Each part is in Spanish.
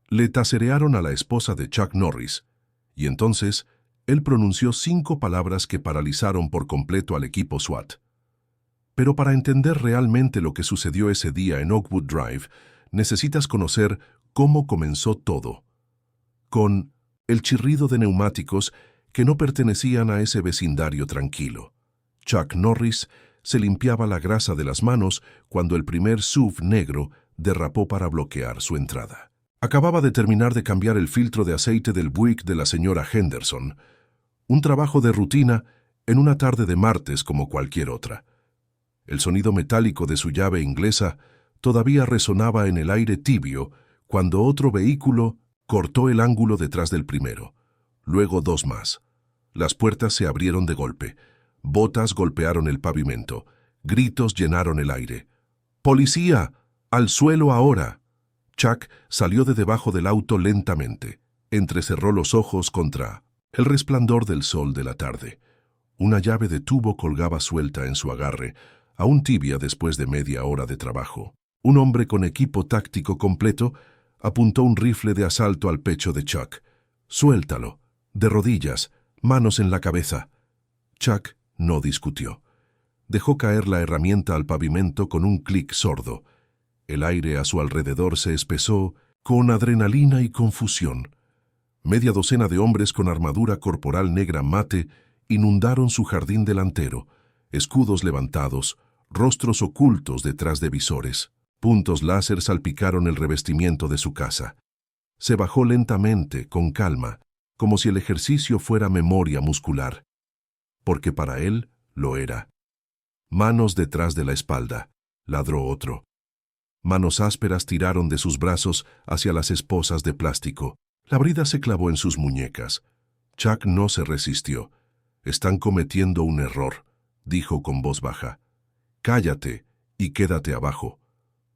Le taserearon a la esposa de Chuck Norris, y entonces él pronunció 5 palabras que paralizaron por completo al equipo SWAT. Pero para entender realmente lo que sucedió ese día en Oakwood Drive, necesitas conocer cómo comenzó todo. Con el chirrido de neumáticos que no pertenecían a ese vecindario tranquilo. Chuck Norris se limpiaba la grasa de las manos cuando el primer SUV negro derrapó para bloquear su entrada. Acababa de terminar de cambiar el filtro de aceite del Buick de la señora Henderson, un trabajo de rutina en una tarde de martes como cualquier otra. El sonido metálico de su llave inglesa todavía resonaba en el aire tibio cuando otro vehículo cortó el ángulo detrás del primero. Luego 2 más. Las puertas se abrieron de golpe. Botas golpearon el pavimento. Gritos llenaron el aire. ¡Policía! ¡Al suelo ahora! Chuck salió de debajo del auto lentamente. Entrecerró los ojos contra el resplandor del sol de la tarde. Una llave de tubo colgaba suelta en su agarre, aún tibia después de media hora de trabajo. Un hombre con equipo táctico completo apuntó un rifle de asalto al pecho de Chuck. «Suéltalo, de rodillas, manos en la cabeza». Chuck no discutió. Dejó caer la herramienta al pavimento con un clic sordo. El aire a su alrededor se espesó con adrenalina y confusión. Media docena de hombres con armadura corporal negra mate inundaron su jardín delantero, escudos levantados, rostros ocultos detrás de visores. Puntos láser salpicaron el revestimiento de su casa. Se bajó lentamente, con calma, como si el ejercicio fuera memoria muscular. Porque para él lo era. Manos detrás de la espalda, ladró otro. Manos ásperas tiraron de sus brazos hacia las esposas de plástico. La brida se clavó en sus muñecas. Chuck no se resistió. «Están cometiendo un error», dijo con voz baja. «Cállate y quédate abajo».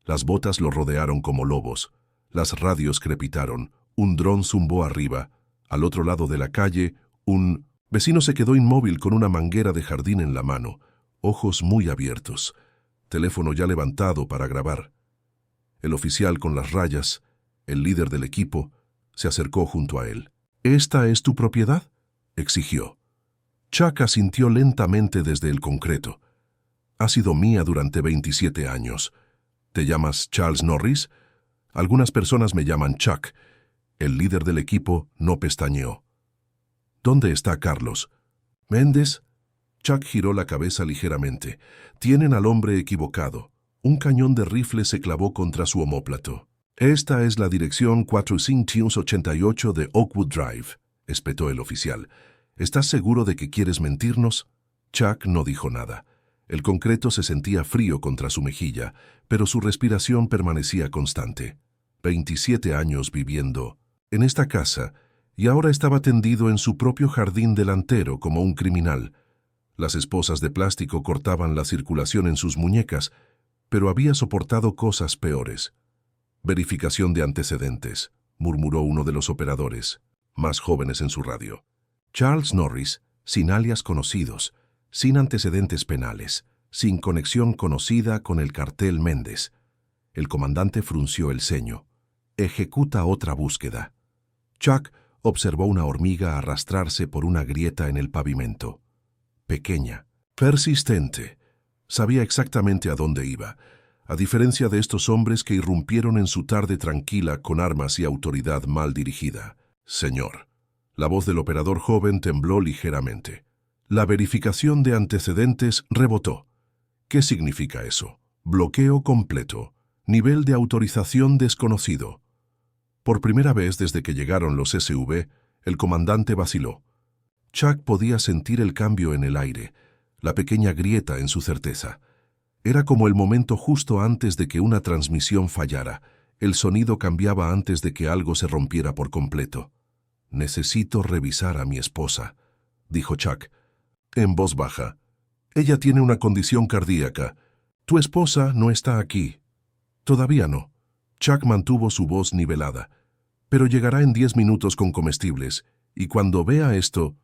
Las botas lo rodearon como lobos. Las radios crepitaron. Un dron zumbó arriba. Al otro lado de la calle, un vecino se quedó inmóvil con una manguera de jardín en la mano, ojos muy abiertos. Teléfono ya levantado para grabar. El oficial con las rayas, el líder del equipo, se acercó junto a él. «¿Esta es tu propiedad?», exigió. Chuck asintió lentamente desde el concreto. «Ha sido mía durante 27 años. ¿Te llamas Charles Norris?» «Algunas personas me llaman Chuck». El líder del equipo no pestañeó. «¿Dónde está Carlos?» «¿Méndez?» Chuck giró la cabeza ligeramente. «Tienen al hombre equivocado». Un cañón de rifle se clavó contra su omóplato. «Esta es la dirección 488 de Oakwood Drive», espetó el oficial. «¿Estás seguro de que quieres mentirnos?» Chuck no dijo nada. El concreto se sentía frío contra su mejilla, pero su respiración permanecía constante. 27 años viviendo en esta casa, y ahora estaba tendido en su propio jardín delantero como un criminal. Las esposas de plástico cortaban la circulación en sus muñecas, pero había soportado cosas peores. «Verificación de antecedentes», murmuró uno de los operadores, más jóvenes en su radio. Charles Norris, sin alias conocidos, sin antecedentes penales, sin conexión conocida con el cartel Méndez. El comandante frunció el ceño. «Ejecuta otra búsqueda». Chuck observó una hormiga arrastrarse por una grieta en el pavimento. Pequeña, persistente. Sabía exactamente a dónde iba, a diferencia de estos hombres que irrumpieron en su tarde tranquila con armas y autoridad mal dirigida. «Señor». La voz del operador joven tembló ligeramente. La verificación de antecedentes rebotó. ¿Qué significa eso? Bloqueo completo. Nivel de autorización desconocido. Por primera vez desde que llegaron los SV, el comandante vaciló. Chuck podía sentir el cambio en el aire, la pequeña grieta en su certeza. Era como el momento justo antes de que una transmisión fallara. El sonido cambiaba antes de que algo se rompiera por completo. «Necesito revisar a mi esposa», dijo Chuck, en voz baja. «Ella tiene una condición cardíaca. Tu esposa no está aquí». «Todavía no». Chuck mantuvo su voz nivelada. «Pero llegará en 10 minutos con comestibles, y cuando vea esto...»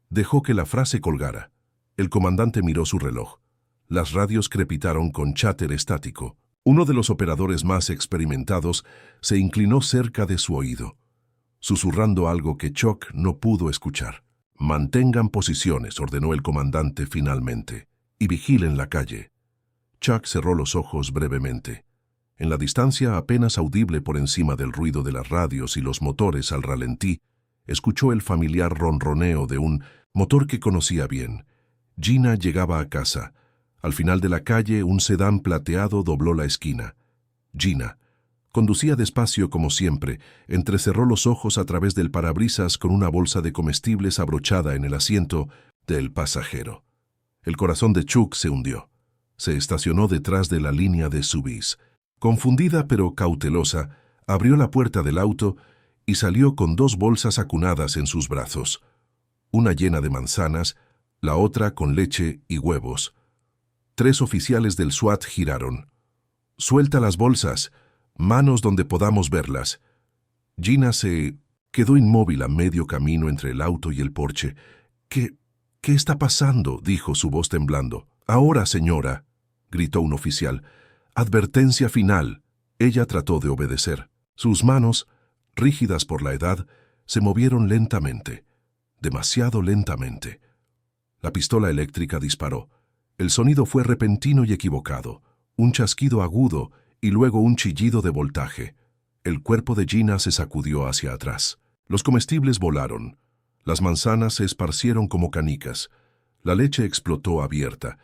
Dejó que la frase colgara. El comandante miró su reloj. Las radios crepitaron con cháter estático. Uno de los operadores más experimentados se inclinó cerca de su oído, susurrando algo que Chuck no pudo escuchar. «Mantengan posiciones», ordenó el comandante finalmente, «y vigilen la calle». Chuck cerró los ojos brevemente. En la distancia apenas audible por encima del ruido de las radios y los motores al ralentí, escuchó el familiar ronroneo de un motor que conocía bien. Gina llegaba a casa. Al final de la calle, un sedán plateado dobló la esquina. Gina conducía despacio como siempre, entrecerró los ojos a través del parabrisas con una bolsa de comestibles abrochada en el asiento del pasajero. El corazón de Chuck se hundió. Se estacionó detrás de la línea de subís. Confundida pero cautelosa, abrió la puerta del auto y salió con 2 bolsas acunadas en sus brazos. Una llena de manzanas, la otra con leche y huevos. 3 oficiales del SWAT giraron. «Suelta las bolsas, manos donde podamos verlas». Gina se quedó inmóvil a medio camino entre el auto y el porche. ¿Qué está pasando?», dijo su voz temblando. «Ahora, señora», gritó un oficial. «Advertencia final». Ella trató de obedecer. Sus manos, rígidas por la edad, se movieron lentamente, demasiado lentamente. La pistola eléctrica disparó. El sonido fue repentino y equivocado, un chasquido agudo y luego un chillido de voltaje. El cuerpo de Gina se sacudió hacia atrás. Los comestibles volaron. Las manzanas se esparcieron como canicas. La leche explotó abierta.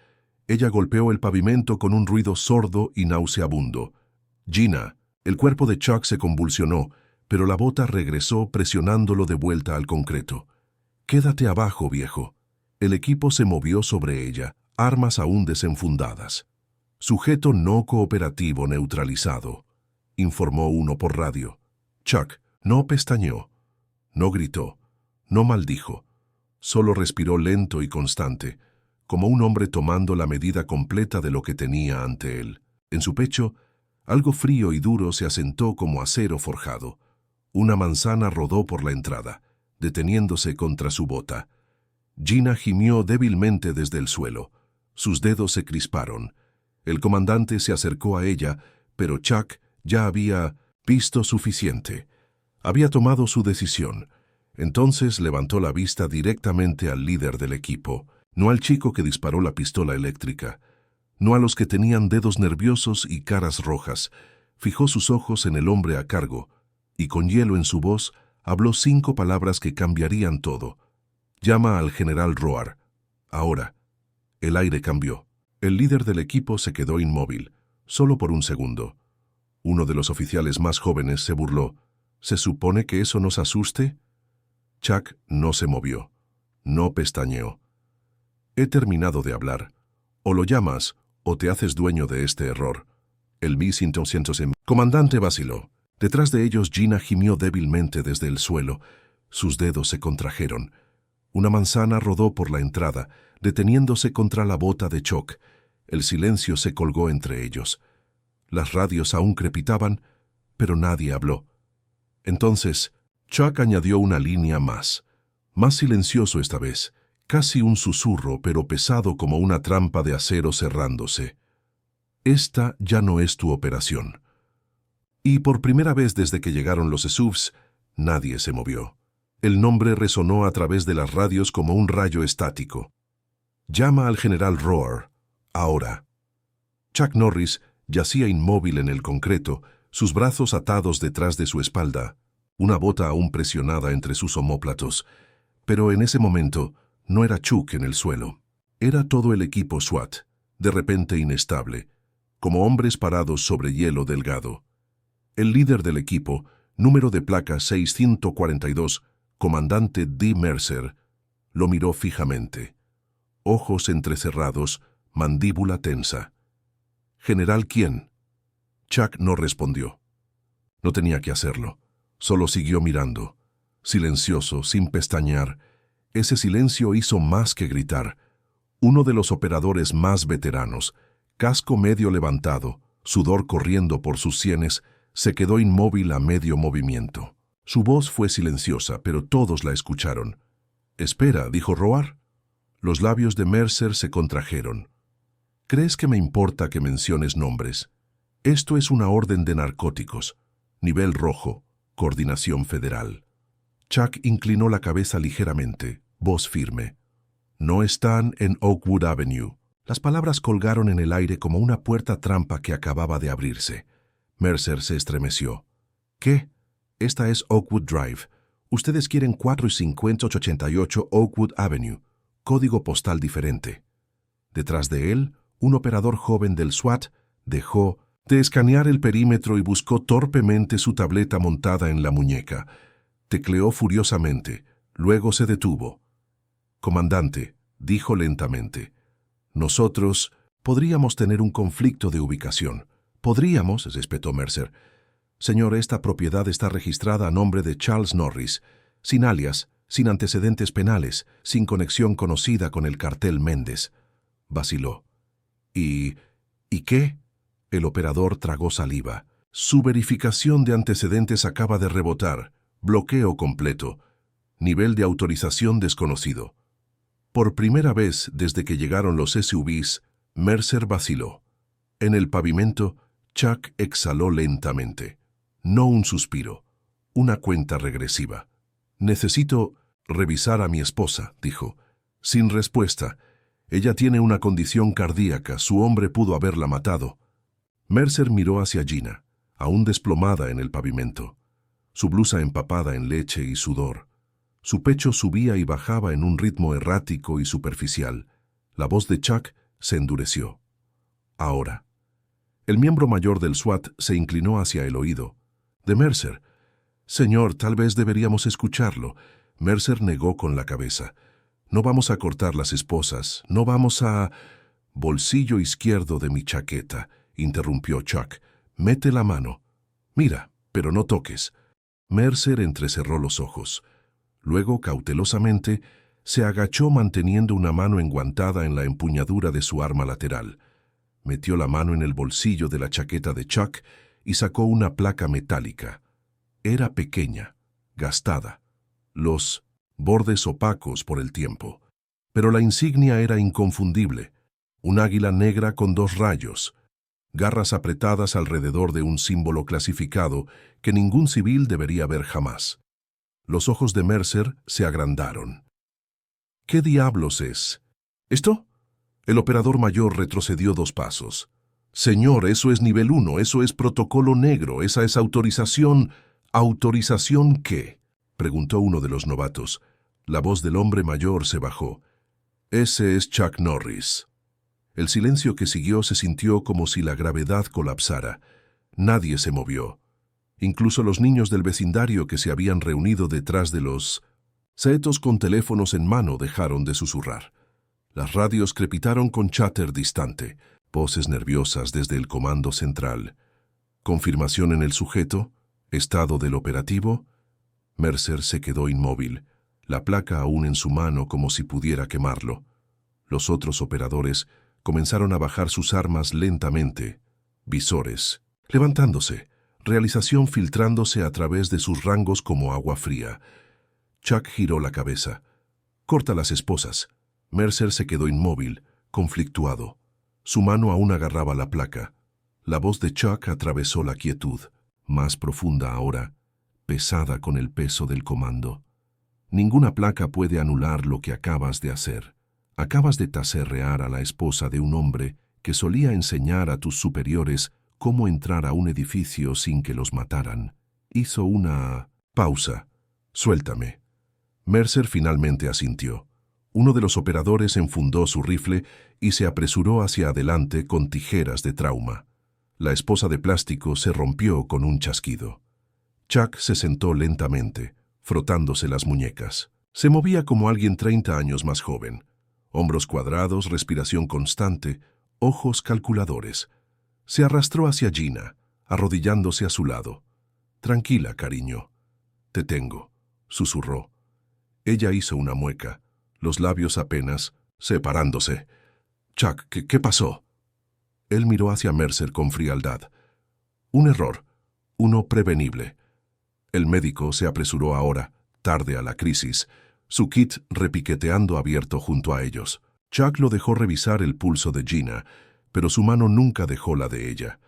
Ella golpeó el pavimento con un ruido sordo y nauseabundo. «Gina». El cuerpo de Chuck se convulsionó, pero la bota regresó presionándolo de vuelta al concreto. «Quédate abajo, viejo». El equipo se movió sobre ella, armas aún desenfundadas. «Sujeto no cooperativo neutralizado», informó uno por radio. Chuck no pestañeó, no gritó, no maldijo. Solo respiró lento y constante, como un hombre tomando la medida completa de lo que tenía ante él. En su pecho, algo frío y duro se asentó como acero forjado. Una manzana rodó por la entrada, deteniéndose contra su bota. Gina gimió débilmente desde el suelo. Sus dedos se crisparon. El comandante se acercó a ella, pero Chuck ya había visto suficiente. Había tomado su decisión. Entonces levantó la vista directamente al líder del equipo, no al chico que disparó la pistola eléctrica, no a los que tenían dedos nerviosos y caras rojas. Fijó sus ojos en el hombre a cargo, y con hielo en su voz habló 5 palabras que cambiarían todo. «Llama al general Roar. Ahora». El aire cambió. El líder del equipo se quedó inmóvil, solo por un segundo. Uno de los oficiales más jóvenes se burló. «¿Se supone que eso nos asuste?» Chuck no se movió, no pestañeó. «He terminado de hablar. O lo llamas, o te haces dueño de este error». El Mi-100 comandante vaciló. Detrás de ellos Gina gimió débilmente desde el suelo. Sus dedos se contrajeron. Una manzana rodó por la entrada, deteniéndose contra la bota de Chuck. El silencio se colgó entre ellos. Las radios aún crepitaban, pero nadie habló. Entonces, Chuck añadió una línea más silencioso esta vez, casi un susurro, pero pesado como una trampa de acero cerrándose. «Esta ya no es tu operación». Y por primera vez desde que llegaron los SUVs, nadie se movió. El nombre resonó a través de las radios como un rayo estático. «Llama al general Roar. Ahora». Chuck Norris yacía inmóvil en el concreto, sus brazos atados detrás de su espalda, una bota aún presionada entre sus omóplatos. Pero en ese momento no era Chuck en el suelo. Era todo el equipo SWAT, de repente inestable, como hombres parados sobre hielo delgado. El líder del equipo, número de placa 642, comandante D. Mercer, lo miró fijamente. Ojos entrecerrados, mandíbula tensa. «¿General quién?» Chuck no respondió. No tenía que hacerlo. Solo siguió mirando, silencioso, sin pestañear. Ese silencio hizo más que gritar. Uno de los operadores más veteranos, casco medio levantado, sudor corriendo por sus sienes, se quedó inmóvil a medio movimiento. Su voz fue silenciosa, pero todos la escucharon. «Espera», dijo Roar. Los labios de Mercer se contrajeron. «¿Crees que me importa que menciones nombres?» Esto es una orden de narcóticos. Nivel rojo. Coordinación federal. Chuck inclinó la cabeza ligeramente, voz firme. No están en Oakwood Avenue. Las palabras colgaron en el aire como una puerta trampa que acababa de abrirse. Mercer se estremeció. ¿Qué? Esta es Oakwood Drive. Ustedes quieren 45088 Oakwood Avenue. Código postal diferente. Detrás de él, un operador joven del SWAT dejó de escanear el perímetro y buscó torpemente su tableta montada en la muñeca. Tecleó furiosamente. Luego se detuvo. «Comandante», dijo lentamente, «nosotros podríamos tener un conflicto de ubicación». «Podríamos», respetó Mercer. «Señor, esta propiedad está registrada a nombre de Charles Norris, sin alias, sin antecedentes penales, sin conexión conocida con el cartel Méndez». Vaciló. ¿Y qué? El operador tragó saliva. Su verificación de antecedentes acaba de rebotar. Bloqueo completo. Nivel de autorización desconocido. Por primera vez desde que llegaron los SUVs, Mercer vaciló. En el pavimento, Chuck exhaló lentamente. No un suspiro, una cuenta regresiva. «Necesito revisar a mi esposa», dijo. Sin respuesta. «Ella tiene una condición cardíaca, su hombre pudo haberla matado». Mercer miró hacia Gina, aún desplomada en el pavimento. Su blusa empapada en leche y sudor. Su pecho subía y bajaba en un ritmo errático y superficial. La voz de Chuck se endureció. «Ahora». El miembro mayor del SWAT se inclinó hacia el oído de Mercer. «Señor, tal vez deberíamos escucharlo». Mercer negó con la cabeza. «No vamos a cortar las esposas, no vamos a...» «Bolsillo izquierdo de mi chaqueta», interrumpió Chuck. «Mete la mano». «Mira, pero no toques». Mercer entrecerró los ojos. Luego, cautelosamente, se agachó manteniendo una mano enguantada en la empuñadura de su arma lateral. Metió la mano en el bolsillo de la chaqueta de Chuck y sacó una placa metálica. Era pequeña, gastada, los bordes opacos por el tiempo. Pero la insignia era inconfundible. Un águila negra con 2 rayos, garras apretadas alrededor de un símbolo clasificado que ningún civil debería ver jamás. Los ojos de Mercer se agrandaron. «¿Qué diablos es? ¿Esto?» El operador mayor retrocedió 2 pasos. «Señor, eso es nivel 1, eso es protocolo negro, esa es autorización». «¿Autorización qué?», preguntó uno de los novatos. La voz del hombre mayor se bajó. «Ese es Chuck Norris». El silencio que siguió se sintió como si la gravedad colapsara. Nadie se movió. Incluso los niños del vecindario que se habían reunido detrás de los setos con teléfonos en mano dejaron de susurrar. Las radios crepitaron con chatter distante, voces nerviosas desde el comando central. Confirmación en el sujeto, estado del operativo. Mercer se quedó inmóvil, la placa aún en su mano como si pudiera quemarlo. Los otros operadores comenzaron a bajar sus armas lentamente, visores, levantándose, realización filtrándose a través de sus rangos como agua fría. Chuck giró la cabeza. «Corta las esposas». Mercer se quedó inmóvil, conflictuado. Su mano aún agarraba la placa. La voz de Chuck atravesó la quietud, más profunda ahora, pesada con el peso del comando. «Ninguna placa puede anular lo que acabas de hacer. Acabas de taserrear a la esposa de un hombre que solía enseñar a tus superiores cómo entrar a un edificio sin que los mataran». Hizo una pausa. «Suéltame». Mercer finalmente asintió. Uno de los operadores enfundó su rifle y se apresuró hacia adelante con tijeras de trauma. La esposa de plástico se rompió con un chasquido. Chuck se sentó lentamente, frotándose las muñecas. Se movía como alguien 30 años más joven. Hombros cuadrados, respiración constante, ojos calculadores. Se arrastró hacia Gina, arrodillándose a su lado. «Tranquila, cariño». «Te tengo», susurró. Ella hizo una mueca, los labios apenas separándose. «Chuck, ¿qué pasó?» Él miró hacia Mercer con frialdad. «Un error, uno prevenible». El médico se apresuró ahora, tarde a la crisis, su kit repiqueteando abierto junto a ellos. Chuck lo dejó revisar el pulso de Gina, pero su mano nunca dejó la de ella.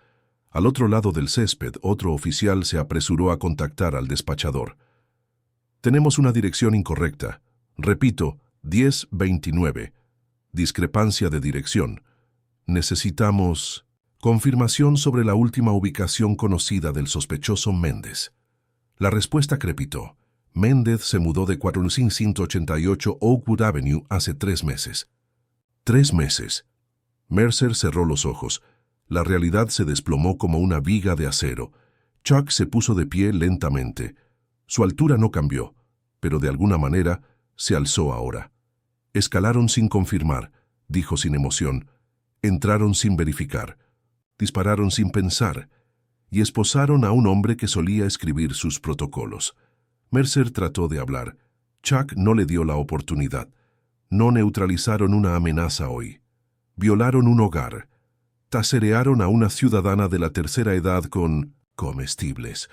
Al otro lado del césped, otro oficial se apresuró a contactar al despachador. Tenemos una dirección incorrecta. Repito, 1029. Discrepancia de dirección. Necesitamos confirmación sobre la última ubicación conocida del sospechoso Méndez. La respuesta crepitó. Méndez se mudó de 4588 Oakwood Avenue hace 3 meses. 3 meses. Mercer cerró los ojos. La realidad se desplomó como una viga de acero. Chuck se puso de pie lentamente. Su altura no cambió, pero de alguna manera se alzó ahora. Escalaron sin confirmar, dijo sin emoción. Entraron sin verificar. Dispararon sin pensar. Y esposaron a un hombre que solía escribir sus protocolos. Mercer trató de hablar. Chuck no le dio la oportunidad. No neutralizaron una amenaza hoy. Violaron un hogar. Taserearon a una ciudadana de la tercera edad con comestibles.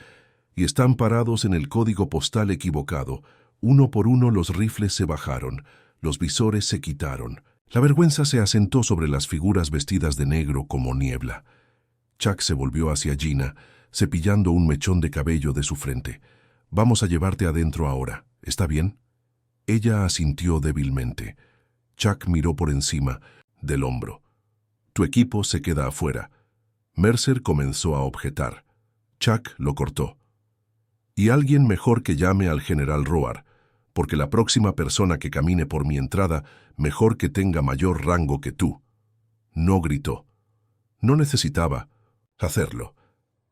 Y están parados en el código postal equivocado. Uno por uno los rifles se bajaron. Los visores se quitaron. La vergüenza se asentó sobre las figuras vestidas de negro como niebla. Chuck se volvió hacia Gina, cepillando un mechón de cabello de su frente. «Vamos a llevarte adentro ahora, ¿está bien?» Ella asintió débilmente. Chuck miró por encima del hombro. «Tu equipo se queda afuera». Mercer comenzó a objetar. Chuck lo cortó. «Y alguien mejor que llame al general Roar, porque la próxima persona que camine por mi entrada, mejor que tenga mayor rango que tú». No gritó. No necesitaba hacerlo.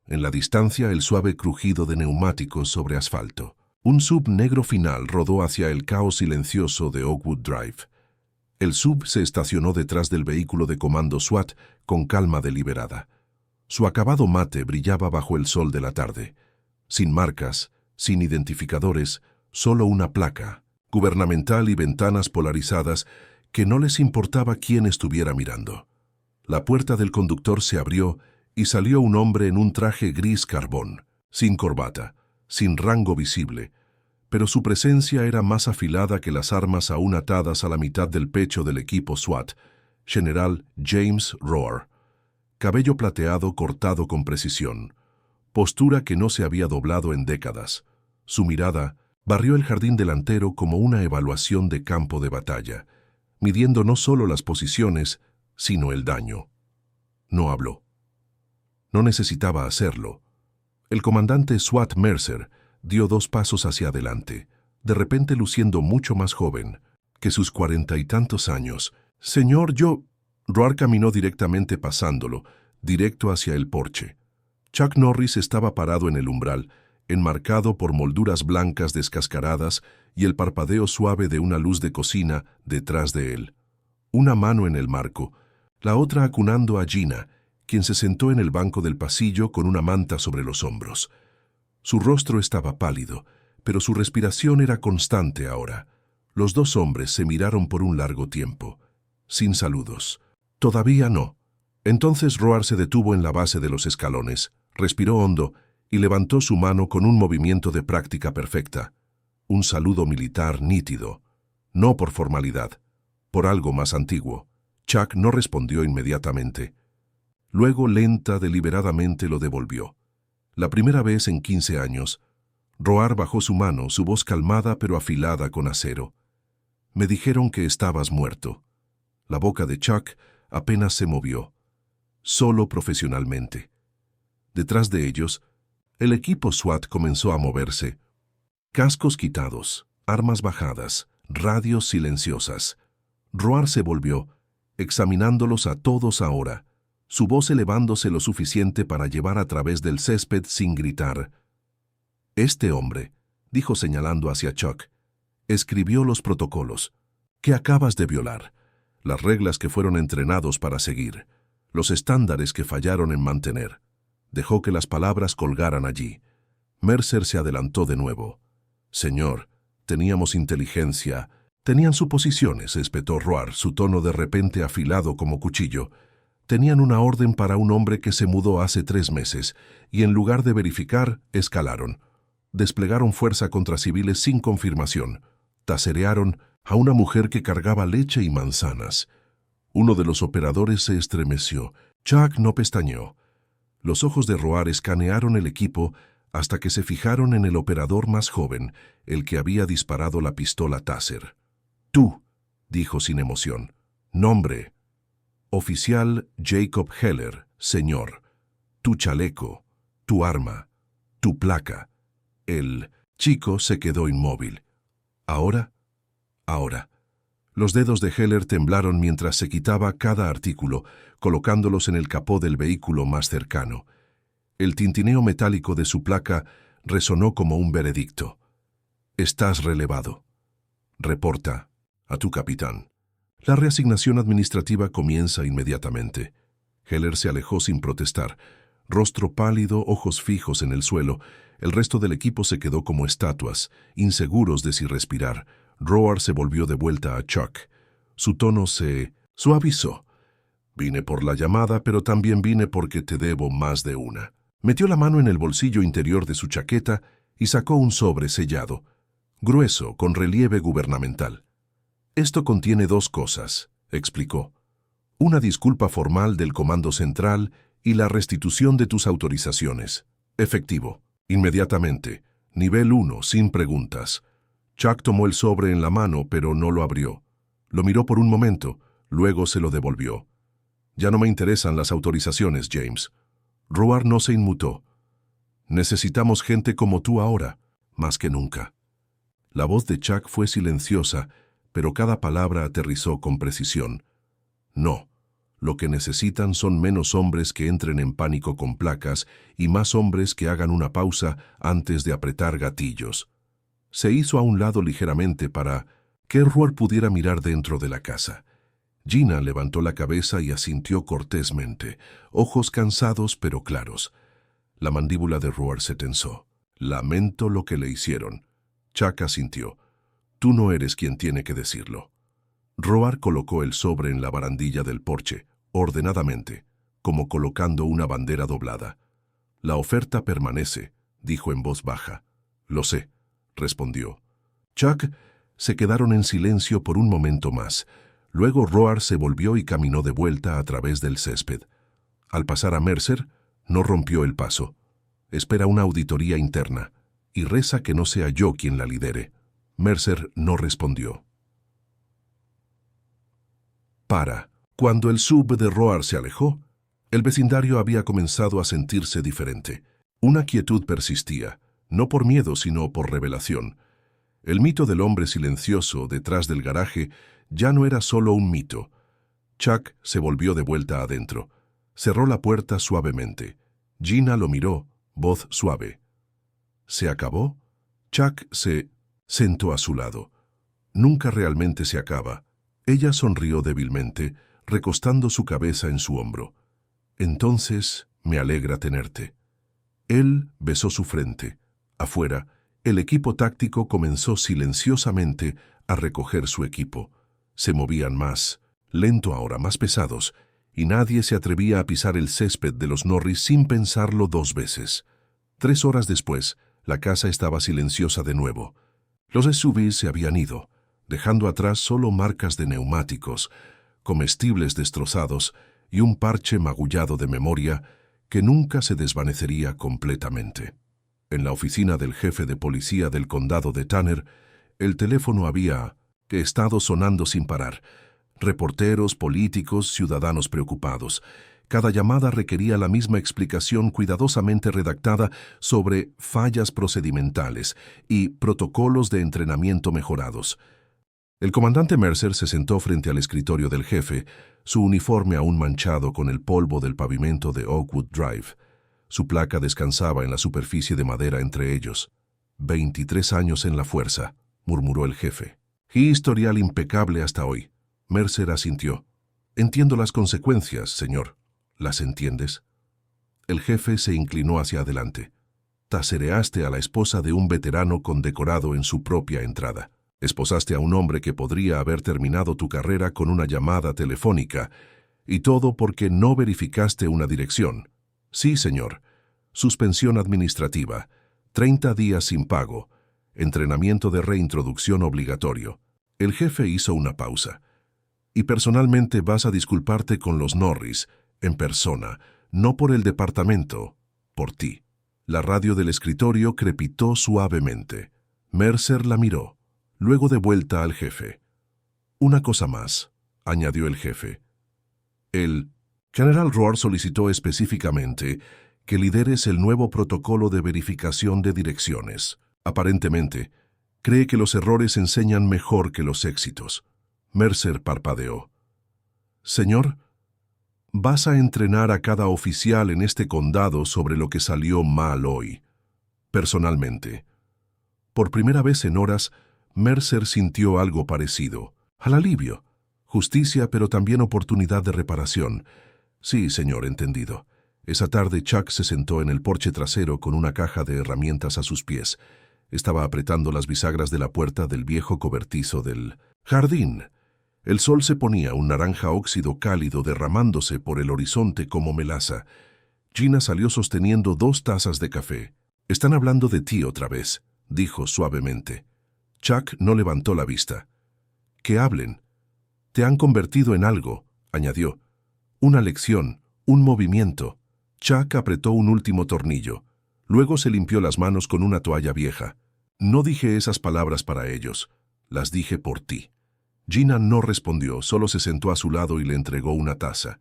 En la distancia, el suave crujido de neumáticos sobre asfalto. Un sub negro final rodó hacia el caos silencioso de Oakwood Drive. El sub se estacionó detrás del vehículo de comando SWAT con calma deliberada. Su acabado mate brillaba bajo el sol de la tarde. Sin marcas, sin identificadores, solo una placa, gubernamental y ventanas polarizadas que no les importaba quién estuviera mirando. La puerta del conductor se abrió y salió un hombre en un traje gris carbón, sin corbata, sin rango visible, pero su presencia era más afilada que las armas aún atadas a la mitad del pecho del equipo SWAT, General James Roar. Cabello plateado cortado con precisión, postura que no se había doblado en décadas. Su mirada barrió el jardín delantero como una evaluación de campo de batalla, midiendo no solo las posiciones, sino el daño. No habló. No necesitaba hacerlo. El comandante SWAT Mercer dio 2 pasos hacia adelante, de repente luciendo mucho más joven que sus 40 y tantos años. «Señor, yo...» Roar caminó directamente pasándolo, directo hacia el porche. Chuck Norris estaba parado en el umbral, enmarcado por molduras blancas descascaradas y el parpadeo suave de una luz de cocina detrás de él. Una mano en el marco, la otra acunando a Gina, quien se sentó en el banco del pasillo con una manta sobre los hombros. Su rostro estaba pálido, pero su respiración era constante ahora. Los 2 hombres se miraron por un largo tiempo, sin saludos. Todavía no. Entonces Roar se detuvo en la base de los escalones, respiró hondo y levantó su mano con un movimiento de práctica perfecta. Un saludo militar nítido. No por formalidad, por algo más antiguo. Chuck no respondió inmediatamente. Luego, deliberadamente lo devolvió. La primera vez en 15 años, Roar bajó su mano, su voz calmada pero afilada con acero. «Me dijeron que estabas muerto». La boca de Chuck apenas se movió, solo profesionalmente. Detrás de ellos, el equipo SWAT comenzó a moverse. Cascos quitados, armas bajadas, radios silenciosas. Roar se volvió, examinándolos a todos ahora, su voz elevándose lo suficiente para llevar a través del césped sin gritar. «Este hombre», dijo señalando hacia Chuck, «escribió los protocolos que acabas de violar, las reglas que fueron entrenados para seguir, los estándares que fallaron en mantener». Dejó que las palabras colgaran allí. Mercer se adelantó de nuevo. «Señor, teníamos inteligencia». «Tenían suposiciones», espetó Roar, su tono de repente afilado como cuchillo. «Tenían una orden para un hombre que se mudó hace 3 meses, y en lugar de verificar, escalaron. Desplegaron fuerza contra civiles sin confirmación. Taserearon a una mujer que cargaba leche y manzanas». Uno de los operadores se estremeció. Chuck no pestañeó. Los ojos de Roar escanearon el equipo hasta que se fijaron en el operador más joven, el que había disparado la pistola Taser. «Tú», dijo sin emoción. «Nombre: Oficial Jacob Heller, señor. Tu chaleco, tu arma, tu placa». El chico se quedó inmóvil. «¿Ahora?» «Ahora». Los dedos de Heller temblaron mientras se quitaba cada artículo, colocándolos en el capó del vehículo más cercano. El tintineo metálico de su placa resonó como un veredicto. «Estás relevado. Reporta a tu capitán». La reasignación administrativa comienza inmediatamente. Heller se alejó sin protestar. Rostro pálido, ojos fijos en el suelo. El resto del equipo se quedó como estatuas, inseguros de si respirar. Roar se volvió de vuelta a Chuck. Su tono se suavizó. «Vine por la llamada, pero también vine porque te debo más de una». Metió la mano en el bolsillo interior de su chaqueta y sacó un sobre sellado, grueso, con relieve gubernamental. «Esto contiene 2 cosas», explicó. «Una disculpa formal del Comando Central y la restitución de tus autorizaciones. Efectivo. Inmediatamente. Nivel 1, sin preguntas». Chuck tomó el sobre en la mano, pero no lo abrió. Lo miró por un momento, luego se lo devolvió. «Ya no me interesan las autorizaciones, James». Roar no se inmutó. «Necesitamos gente como tú ahora, más que nunca». La voz de Chuck fue silenciosa, pero cada palabra aterrizó con precisión. «No, lo que necesitan son menos hombres que entren en pánico con placas y más hombres que hagan una pausa antes de apretar gatillos». Se hizo a un lado ligeramente para que Roar pudiera mirar dentro de la casa. Gina levantó la cabeza y asintió cortésmente, ojos cansados pero claros. La mandíbula de Roar se tensó. «Lamento lo que le hicieron». Chuck asintió. «Tú no eres quien tiene que decirlo». Roar colocó el sobre en la barandilla del porche, ordenadamente, como colocando una bandera doblada. «La oferta permanece», dijo en voz baja. «Lo sé», respondió. Chuck se quedaron en silencio por un momento más. Luego Roar se volvió y caminó de vuelta a través del césped. Al pasar a Mercer, no rompió el paso. «Espera una auditoría interna y reza que no sea yo quien la lidere». Mercer no respondió. Cuando el sub de Roar se alejó, el vecindario había comenzado a sentirse diferente. Una quietud persistía, no por miedo sino por revelación. El mito del hombre silencioso detrás del garaje ya no era solo un mito. Chuck se volvió de vuelta adentro. Cerró la puerta suavemente. Gina lo miró, voz suave. «¿Se acabó?» Chuck se sentó a su lado. «Nunca realmente se acaba». Ella sonrió débilmente, recostando su cabeza en su hombro. «Entonces, me alegra tenerte». Él besó su frente. Afuera, el equipo táctico comenzó silenciosamente a recoger su equipo. Se movían más, lento ahora, más pesados, y nadie se atrevía a pisar el césped de los Norris sin pensarlo 2 veces. 3 horas después, la casa estaba silenciosa de nuevo. Los SUVs se habían ido, dejando atrás solo marcas de neumáticos, comestibles destrozados y un parche magullado de memoria que nunca se desvanecería completamente. En la oficina del jefe de policía del condado de Tanner, el teléfono había estado sonando sin parar. Reporteros, políticos, ciudadanos preocupados. Cada llamada requería la misma explicación cuidadosamente redactada sobre fallas procedimentales y protocolos de entrenamiento mejorados. El comandante Mercer se sentó frente al escritorio del jefe, su uniforme aún manchado con el polvo del pavimento de Oakwood Drive. Su placa descansaba en la superficie de madera entre ellos. 23 años en la fuerza, murmuró el jefe. Y historial impecable hasta hoy. Mercer asintió. Entiendo las consecuencias, señor. ¿Las entiendes? El jefe se inclinó hacia adelante. Tasereaste a la esposa de un veterano condecorado en su propia entrada. Esposaste a un hombre que podría haber terminado tu carrera con una llamada telefónica, y todo porque no verificaste una dirección. Sí, señor. Suspensión administrativa, 30 días sin pago, entrenamiento de reintroducción obligatorio. El jefe hizo una pausa. Y personalmente vas a disculparte con los Norris, en persona, no por el departamento, por ti. La radio del escritorio crepitó suavemente. Mercer la miró, luego de vuelta al jefe. Una cosa más, añadió el jefe. El General Roar solicitó específicamente que lideres el nuevo protocolo de verificación de direcciones. Aparentemente, cree que los errores enseñan mejor que los éxitos. Mercer parpadeó. Señor, vas a entrenar a cada oficial en este condado sobre lo que salió mal hoy. Personalmente. Por primera vez en horas, Mercer sintió algo parecido. Al alivio. Justicia, pero también oportunidad de reparación. Sí, señor, entendido. Esa tarde Chuck se sentó en el porche trasero con una caja de herramientas a sus pies. Estaba apretando las bisagras de la puerta del viejo cobertizo del jardín. El sol se ponía un naranja óxido cálido derramándose por el horizonte como melaza. Gina salió sosteniendo 2 tazas de café. «Están hablando de ti otra vez», dijo suavemente. Chuck no levantó la vista. «Que hablen. Te han convertido en algo», añadió. «Una lección, un movimiento». Chuck apretó un último tornillo. Luego se limpió las manos con una toalla vieja. «No dije esas palabras para ellos. Las dije por ti». Gina no respondió, solo se sentó a su lado y le entregó una taza.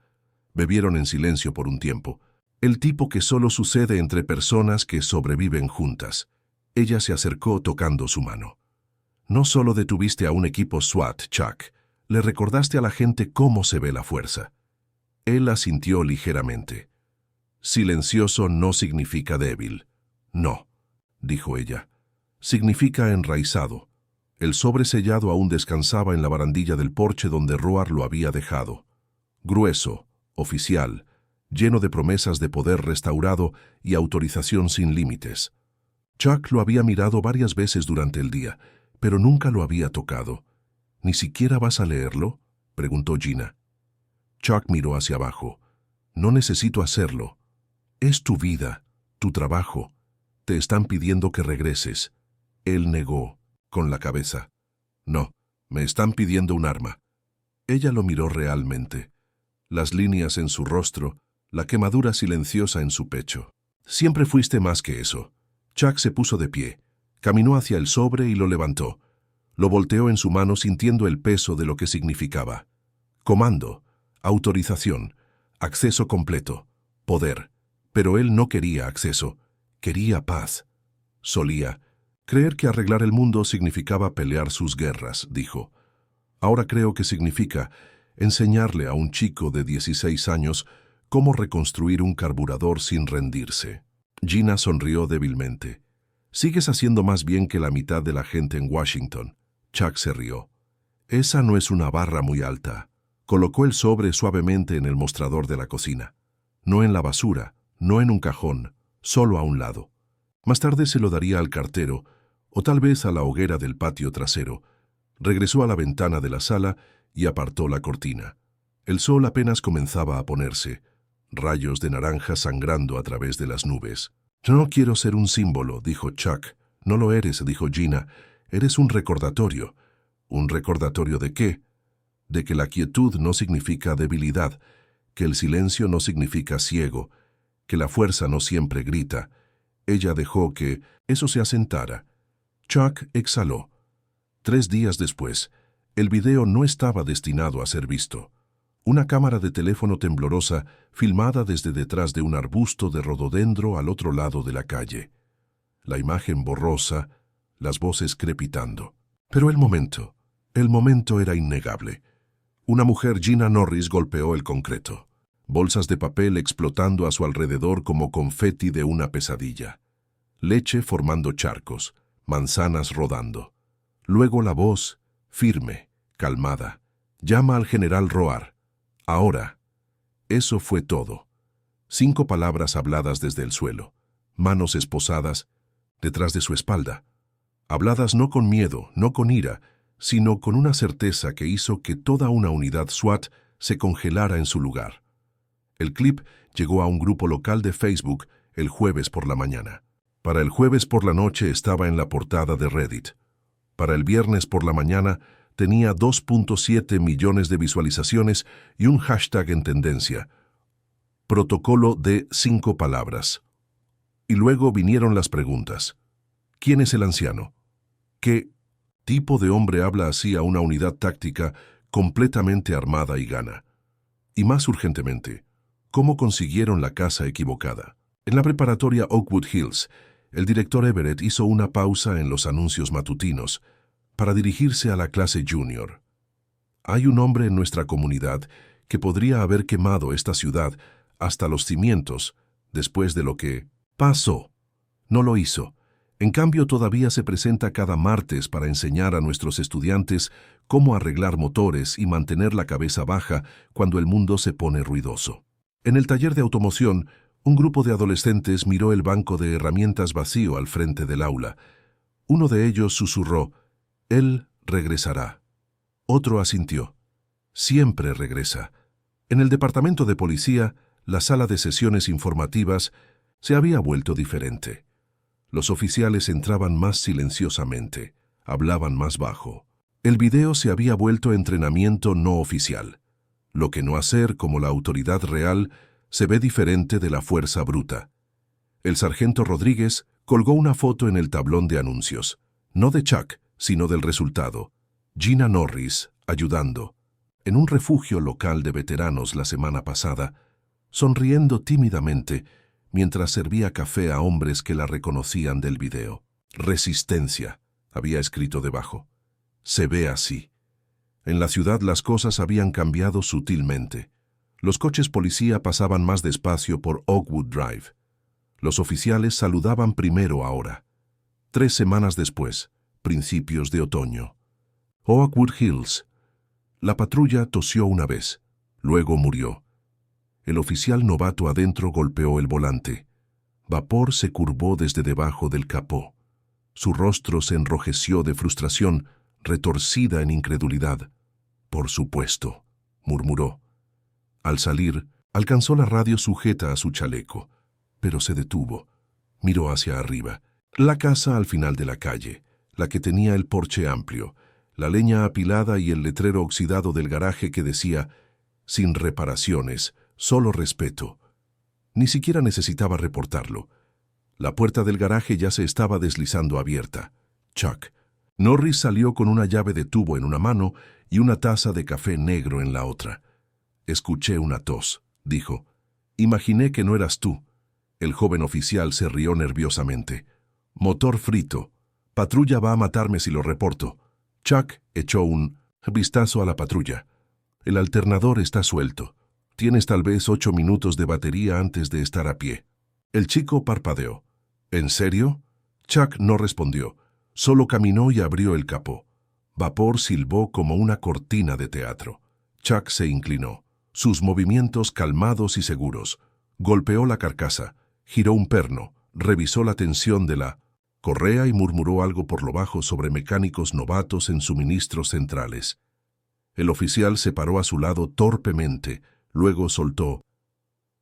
Bebieron en silencio por un tiempo. El tipo que solo sucede entre personas que sobreviven juntas. Ella se acercó tocando su mano. «No solo detuviste a un equipo SWAT, Chuck. Le recordaste a la gente cómo se ve la fuerza». Él asintió ligeramente. «Silencioso no significa débil». «No», dijo ella. «Significa enraizado». El sobre sellado aún descansaba en la barandilla del porche donde Roar lo había dejado. Grueso, oficial, lleno de promesas de poder restaurado y autorización sin límites. Chuck lo había mirado varias veces durante el día, pero nunca lo había tocado. «¿Ni siquiera vas a leerlo?», preguntó Gina. Chuck miró hacia abajo. «No necesito hacerlo. Es tu vida, tu trabajo. Te están pidiendo que regreses». Él negó, con la cabeza. «No, me están pidiendo un arma». Ella lo miró realmente. Las líneas en su rostro, la quemadura silenciosa en su pecho. «Siempre fuiste más que eso». Chuck se puso de pie, caminó hacia el sobre y lo levantó. Lo volteó en su mano sintiendo el peso de lo que significaba. Comando, autorización, acceso completo, poder. Pero él no quería acceso, quería paz. Solía creer que arreglar el mundo significaba pelear sus guerras, dijo. Ahora creo que significa enseñarle a un chico de 16 años cómo reconstruir un carburador sin rendirse. Gina sonrió débilmente. «Sigues haciendo más bien que la mitad de la gente en Washington». Chuck se rió. «Esa no es una barra muy alta». Colocó el sobre suavemente en el mostrador de la cocina. No en la basura, no en un cajón, solo a un lado. Más tarde se lo daría al cartero, o tal vez a la hoguera del patio trasero. Regresó a la ventana de la sala y apartó la cortina. El sol apenas comenzaba a ponerse, rayos de naranja sangrando a través de las nubes. «No quiero ser un símbolo», dijo Chuck. «No lo eres», dijo Gina. «Eres un recordatorio». «¿Un recordatorio de qué?» De que la quietud no significa debilidad, que el silencio no significa ciego, que la fuerza no siempre grita. Ella dejó que eso se asentara. Chuck exhaló. 3 días después, el video no estaba destinado a ser visto. Una cámara de teléfono temblorosa filmada desde detrás de un arbusto de rododendro al otro lado de la calle. La imagen borrosa, las voces crepitando. Pero el momento era innegable. Una mujer, Gina Norris, golpeó el concreto. Bolsas de papel explotando a su alrededor como confeti de una pesadilla. Leche formando charcos, manzanas rodando. Luego la voz, firme, calmada. «Llama al general Roar. Ahora». Eso fue todo. 5 palabras habladas desde el suelo, manos esposadas detrás de su espalda. Habladas no con miedo, no con ira, sino con una certeza que hizo que toda una unidad SWAT se congelara en su lugar. El clip llegó a un grupo local de Facebook el jueves por la mañana. Para el jueves por la noche estaba en la portada de Reddit. Para el viernes por la mañana tenía 2.7 millones de visualizaciones y un hashtag en tendencia. Protocolo de 5 palabras. Y luego vinieron las preguntas. ¿Quién es el anciano? ¿Qué tipo de hombre habla así a una unidad táctica completamente armada y gana? Y más urgentemente, ¿cómo consiguieron la casa equivocada? En la preparatoria Oakwood Hills, el director Everett hizo una pausa en los anuncios matutinos para dirigirse a la clase junior. Hay un hombre en nuestra comunidad que podría haber quemado esta ciudad hasta los cimientos después de lo que pasó. No lo hizo. En cambio, todavía se presenta cada martes para enseñar a nuestros estudiantes cómo arreglar motores y mantener la cabeza baja cuando el mundo se pone ruidoso. En el taller de automoción, un grupo de adolescentes miró el banco de herramientas vacío al frente del aula. Uno de ellos susurró, «Él regresará». Otro asintió, «Siempre regresa». En el departamento de policía, la sala de sesiones informativas se había vuelto diferente. Los oficiales entraban más silenciosamente, hablaban más bajo. El video se había vuelto entrenamiento no oficial. Lo que no hacer como la autoridad real se ve diferente de la fuerza bruta. El sargento Rodríguez colgó una foto en el tablón de anuncios, no de Chuck, sino del resultado. Gina Norris, ayudando, en un refugio local de veteranos la semana pasada, sonriendo tímidamente mientras servía café a hombres que la reconocían del video. Resistencia, había escrito debajo. Se ve así. En la ciudad las cosas habían cambiado sutilmente. Los coches policía pasaban más despacio por Oakwood Drive. Los oficiales saludaban primero ahora. 3 semanas después, principios de otoño. Oakwood Hills. La patrulla tosió una vez, luego murió. El oficial novato adentro golpeó el volante. Vapor se curvó desde debajo del capó. Su rostro se enrojeció de frustración, retorcida en incredulidad. «Por supuesto», murmuró. Al salir, alcanzó la radio sujeta a su chaleco, pero se detuvo. Miró hacia arriba. La casa al final de la calle, la que tenía el porche amplio, la leña apilada y el letrero oxidado del garaje que decía, «Sin reparaciones, solo respeto». Ni siquiera necesitaba reportarlo. La puerta del garaje ya se estaba deslizando abierta. Chuck. Norris salió con una llave de tubo en una mano y una taza de café negro en la otra. «Escuché una tos», dijo. «Imaginé que no eras tú». El joven oficial se rió nerviosamente. «Motor frito. Patrulla va a matarme si lo reporto». Chuck echó un vistazo a la patrulla. «El alternador está suelto. Tienes tal vez 8 minutos de batería antes de estar a pie». El chico parpadeó. «¿En serio?» Chuck no respondió. Solo caminó y abrió el capó. Vapor silbó como una cortina de teatro. Chuck se inclinó. Sus movimientos calmados y seguros. Golpeó la carcasa, giró un perno, revisó la tensión de la correa y murmuró algo por lo bajo sobre mecánicos novatos en suministros centrales. El oficial se paró a su lado torpemente, luego soltó.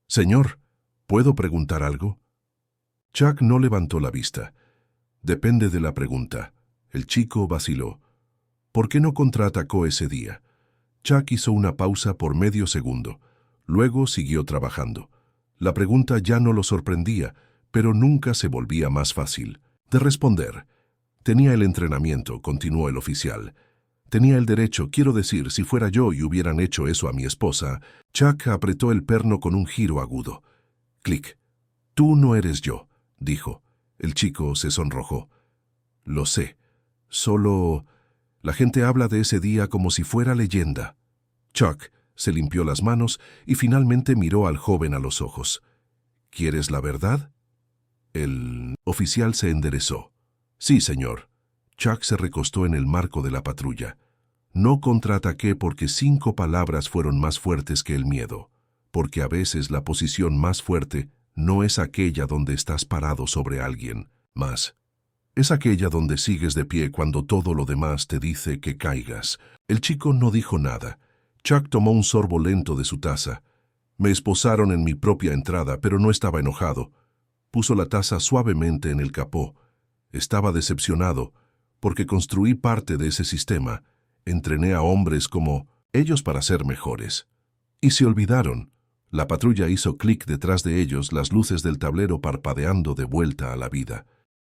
«Señor, ¿puedo preguntar algo?» Chuck no levantó la vista. «Depende de la pregunta». El chico vaciló. «¿Por qué no contraatacó ese día?» Chuck hizo una pausa por medio segundo. Luego siguió trabajando. La pregunta ya no lo sorprendía, pero nunca se volvía más fácil de responder. «Tenía el entrenamiento», continuó el oficial. «Tenía el derecho, quiero decir, si fuera yo y hubieran hecho eso a mi esposa». Chuck apretó el perno con un giro agudo. «Clic. Tú no eres yo», dijo. El chico se sonrojó. «Lo sé. Solo... la gente habla de ese día como si fuera leyenda». Chuck se limpió las manos y finalmente miró al joven a los ojos. «¿Quieres la verdad?» El oficial se enderezó. «Sí, señor». Chuck se recostó en el marco de la patrulla. «No contraataqué porque 5 palabras fueron más fuertes que el miedo, porque a veces la posición más fuerte no es aquella donde estás parado sobre alguien, más. Es aquella donde sigues de pie cuando todo lo demás te dice que caigas». El chico no dijo nada. Chuck tomó un sorbo lento de su taza. «Me esposaron en mi propia entrada, pero no estaba enojado». Puso la taza suavemente en el capó. Estaba decepcionado, porque construí parte de ese sistema. Entrené a hombres como ellos para ser mejores. Y se olvidaron. La patrulla hizo clic detrás de ellos, las luces del tablero parpadeando de vuelta a la vida.